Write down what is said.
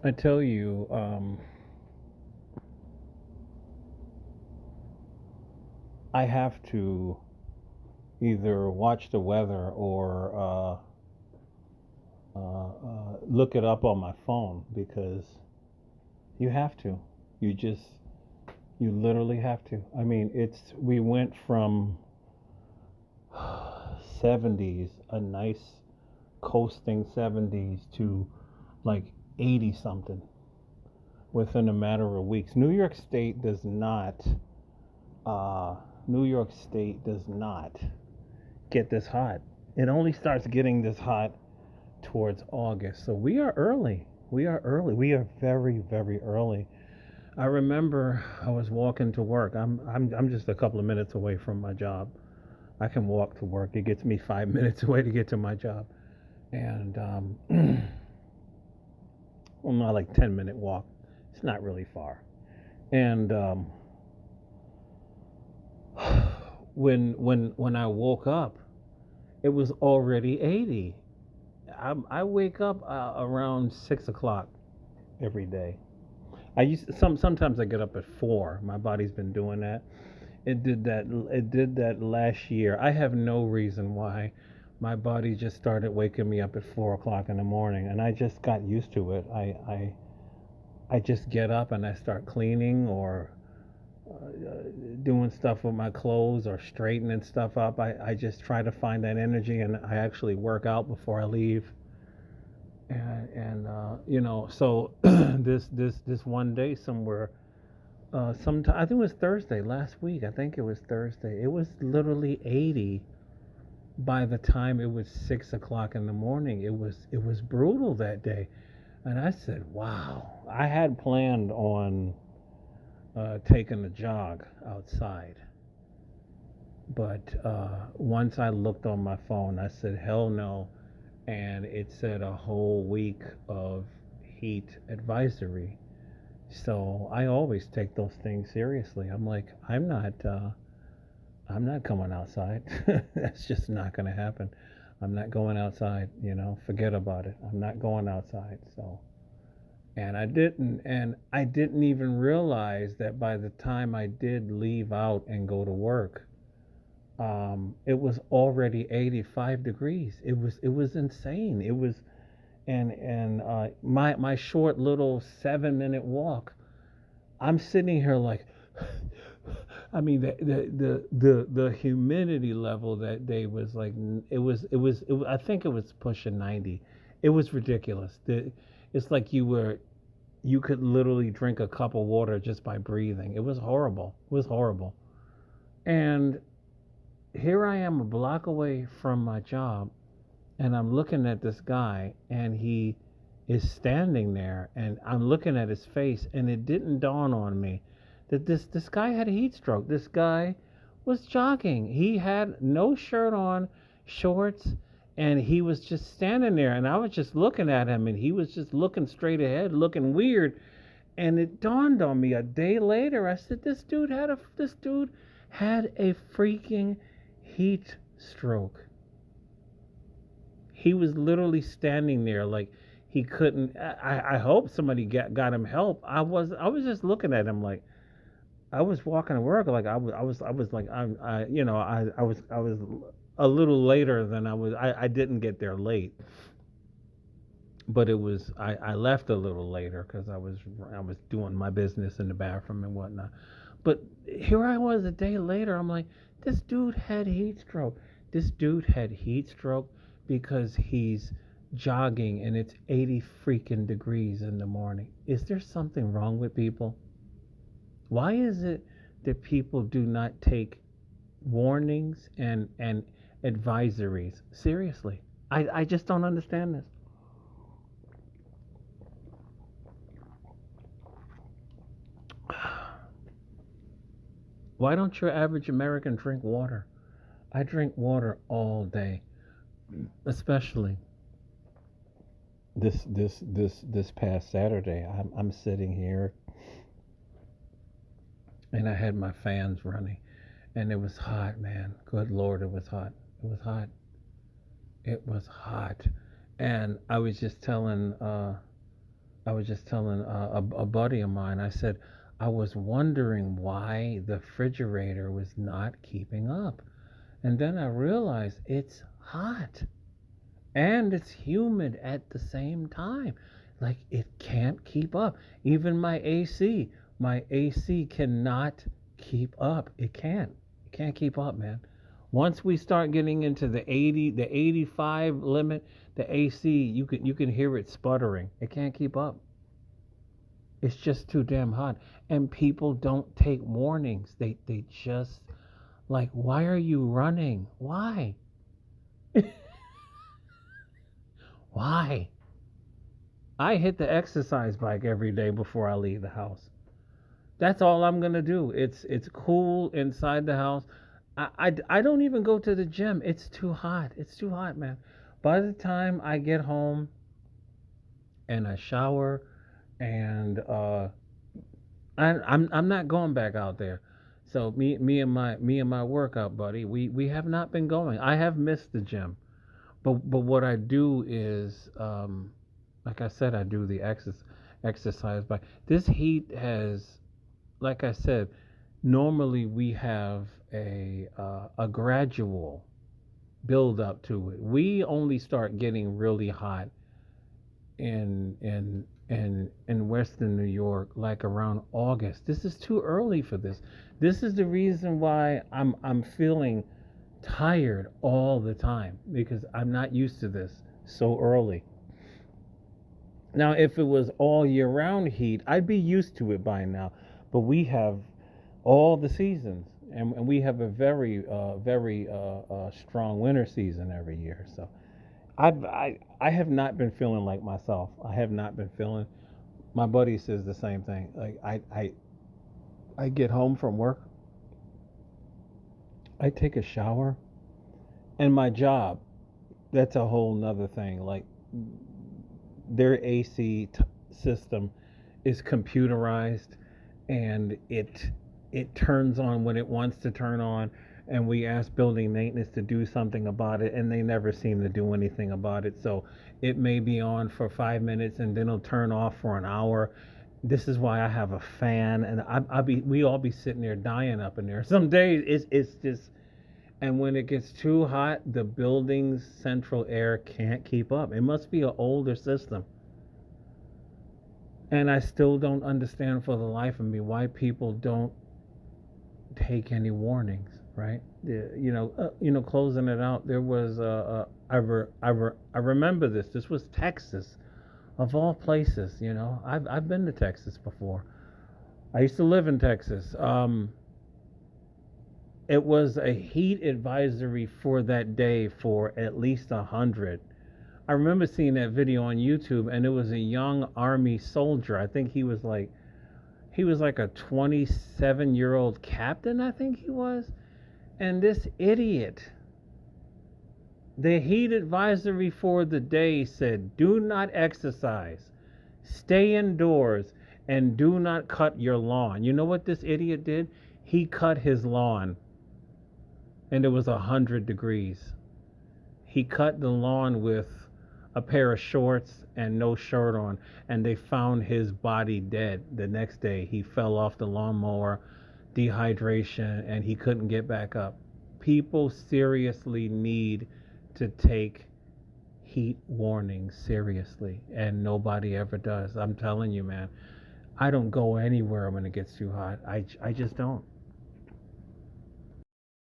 I tell you, I have to either watch the weather or look it up on my phone because you have to. You just, you literally have to. I mean, we went from 70s, a nice coasting 70s, to like 80 something within a matter of weeks. Uh, New York State does not get this hot. It only starts getting this hot towards August. So we are early. We are early. We are very, very early. I remember I was walking to work. I'm just a couple of minutes away from my job. I can walk to work. It gets me 5 minutes away to get to my job, and well, not like 10-minute walk. It's not really far. And when I woke up, it was already 80. I wake up around 6 o'clock every day. Sometimes I get up at 4. My body's been doing that. It did that last year. I have no reason why. My body just started waking me up at 4 o'clock in the morning, and I just got used to it. I just get up and I start cleaning or doing stuff with my clothes or straightening stuff up. I just try to find that energy, and I actually work out before I leave. So this one day somewhere, sometime I think it was Thursday last week. I think it was Thursday. It was literally 80 by the time it was 6 o'clock in the morning. It was brutal that day, and I said, "Wow." I had planned on taking a jog outside, but once I looked on my phone, I said, "Hell no." And it said a whole week of heat advisory. So I always take those things seriously. I'm like, I'm not coming outside. That's just not going to happen. I'm not going outside. Forget about it. I'm not going outside. So, and I didn't even realize that by the time I did leave out and go to work, it was already 85 degrees. It was insane. It was and my short little 7 minute walk. I'm sitting here like, I mean the humidity level that day was like I think it was pushing 90. It was ridiculous. It's like you could literally drink a cup of water just by breathing. It was horrible. It was horrible. And here I am a block away from my job, and I'm looking at this guy, and he is standing there, and I'm looking at his face, and it didn't dawn on me that this guy had a heat stroke. This guy was jogging. He had no shirt on, shorts, and he was just standing there, and I was just looking at him, and he was just looking straight ahead, looking weird. And it dawned on me a day later. I said, this dude had a freaking heat stroke. He was literally standing there like he couldn't. I hope somebody got him help. I was just looking at him like I was walking to work like I was like I was a little later than I didn't get there late, but I left a little later because I was doing my business in the bathroom and whatnot. But here I was a day later. I'm like, this dude had heat stroke. This dude had heat stroke because he's jogging and it's 80 freaking degrees in the morning. Is there something wrong with people? Why is it that people do not take warnings and advisories seriously? I just don't understand this. Why don't your average American drink water? I drink water all day, especially this past Saturday. I'm sitting here and I had my fans running, and it was hot, man. Good Lord, it was hot. It was hot. It was hot, and I was just telling I was just telling a buddy of mine. I said I was wondering why the refrigerator was not keeping up, and then I realized it's hot and it's humid at the same time. Like it can't keep up. Even my AC cannot keep up. It can't. It can't keep up, man. Once we start getting into the 80, the 85 limit, the AC, you can hear it sputtering. It can't keep up. It's just too damn hot. And people don't take warnings. They just like, why are you running? Why? Why? I hit the exercise bike every day before I leave the house. That's all I'm gonna do. It's cool inside the house. I don't even go to the gym. It's too hot. It's too hot, man. By the time I get home and I shower and I'm not going back out there. So me and my workout buddy, we have not been going. I have missed the gym. But what I do is, like I said, I do the exercise. But this heat has, like I said, normally we have a gradual build up to it. We only start getting really hot in Western New York like around August. This is too early for this. This is the reason why I'm feeling tired all the time because I'm not used to this so early. Now, if it was all year round heat, I'd be used to it by now. But we have all the seasons, and we have a very strong winter season every year. So I have not been feeling like myself. I have not been feeling. My buddy says the same thing. Like I get home from work, I take a shower, and my job, that's a whole nother thing. Like their system is computerized, and it turns on when it wants to turn on. And we ask building maintenance to do something about it, and they never seem to do anything about it. So it may be on for 5 minutes, and then it'll turn off for an hour. This is why I have a fan, and we all be sitting there dying up in there. Some days it's just, and when it gets too hot, the building's central air can't keep up. It must be an older system. And I still don't understand for the life of me why people don't take any warnings, right? Closing it out, there was I remember this. This was Texas, of all places. I've been to Texas before. I used to live in Texas. It was a heat advisory for that day for at least 100. I remember seeing that video on YouTube, and it was a young army soldier. I think he was like a 27-year-old captain. I think he was, and this idiot. The heat advisory for the day said, "Do not exercise, stay indoors, and do not cut your lawn." You know what this idiot did? He cut his lawn, and it was 100 degrees. He cut the lawn with a pair of shorts and no shirt on, and they found his body dead the next day. He fell off the lawnmower, dehydration, and he couldn't get back up. People seriously need to take heat warnings seriously, and nobody ever does. I'm telling you, man. I don't go anywhere when it gets too hot. I just don't.